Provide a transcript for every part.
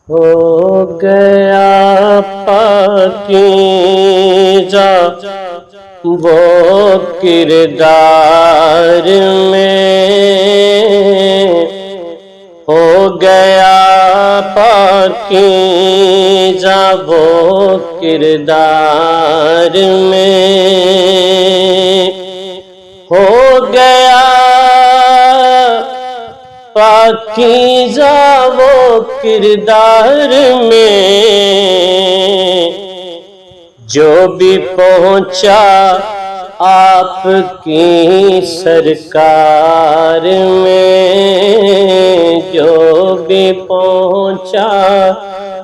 ہو گیا پاکیزہ وہ کردار میں، ہو گیا پاکیزہ وہ کردار میں، ہو گیا پاکیزہ وہ کردار میں، جو بھی پہنچا آپ کی سرکار میں، جو بھی پہنچا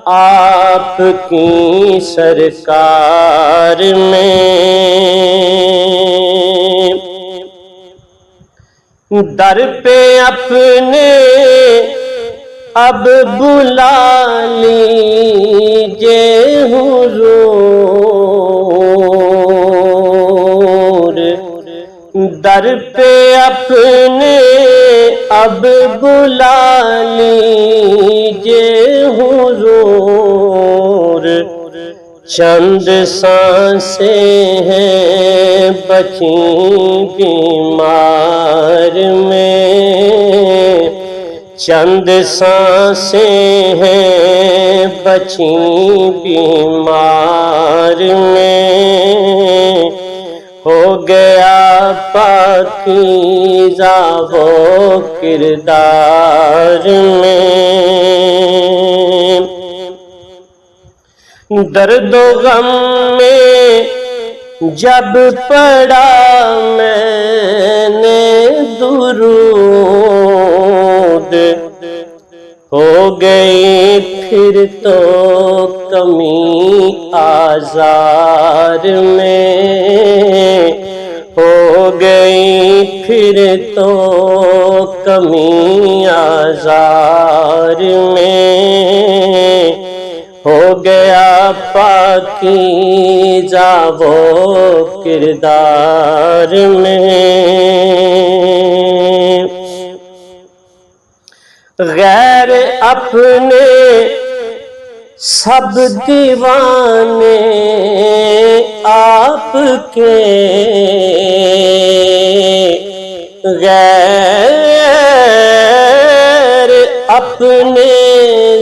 آپ کی سرکار میں، در پہ اپنے اب بلا لیجے حضور، در پہ اپنے اب بلا لیجے حضور، چند سانسیں ہیں بچیں بیمار میں، چند سانسیں ہیں بچیں بیمار میں، ہو گیا پاکیزہ وہ کردار میں، درد و غم میں جب پڑھا میں نے درود، ہو گئی پھر تو کمی آزار میں، ہو گئی پھر تو کمی آزار میں، ہو گیا پاکیزہ وہ کردار میں، غیر اپنے سب دیوانے آپ کے، غیر اپنے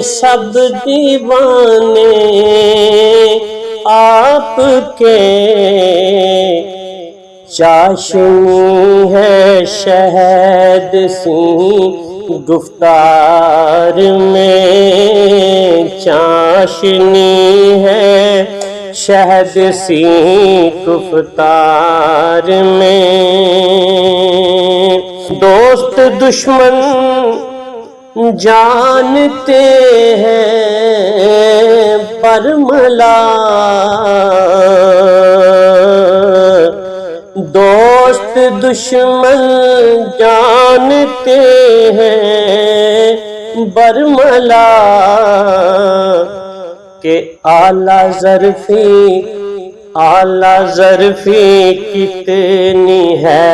سب دیوانے آپ کے، چاشنی ہے شہد سی گفتار میں، چاشنی ہے شہد سی گفتار میں، دوست دشمن جانتے ہیں برملا، دوست دشمن جانتے ہیں برملا، کہ اعلیٰ ظرفی کتنی ہے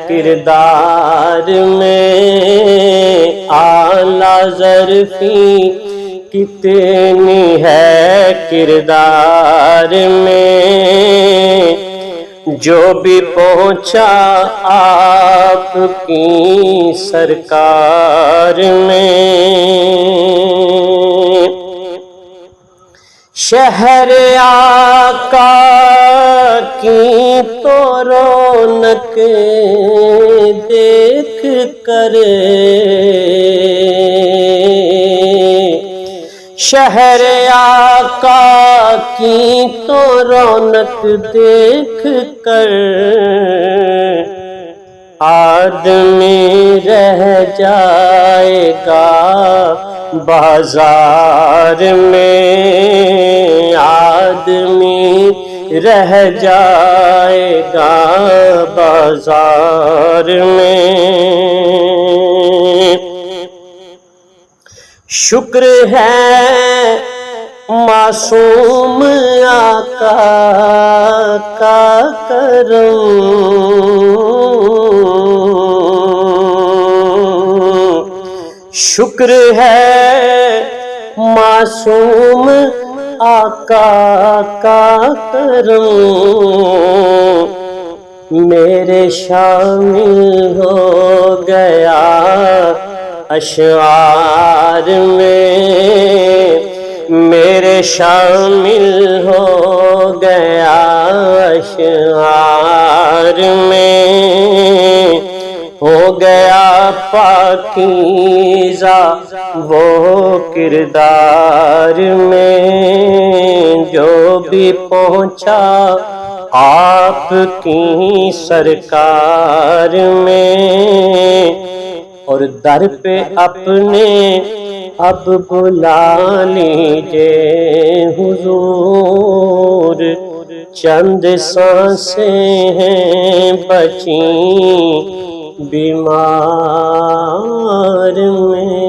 کردار میں، اعلیٰ ظرفی کتنی ہے کردار میں، جو بھی پہنچا آپ کی سرکار میں، شہر آقا کی تو رونق دیکھ کر، شہر آقا کی تو رونق دیکھ کر، آدمی رہ جائے گا بازار میں، آدمی رہ جائے گا بازار میں، شکر ہے معصوم آقا کا کرم، شکر ہے معصوم آقا کا کرم میرے شامل ہو گیا اشعار میں، میرے شامل ہو گیا اشعار میں، ہو گیا پاکیزہ وہ کردار میں، جو بھی پہنچا آپ کی سرکار میں، اور در پہ اپنے اب بلا لیجے حضور، چند سانسیں ہیں بچیں بیمار میں۔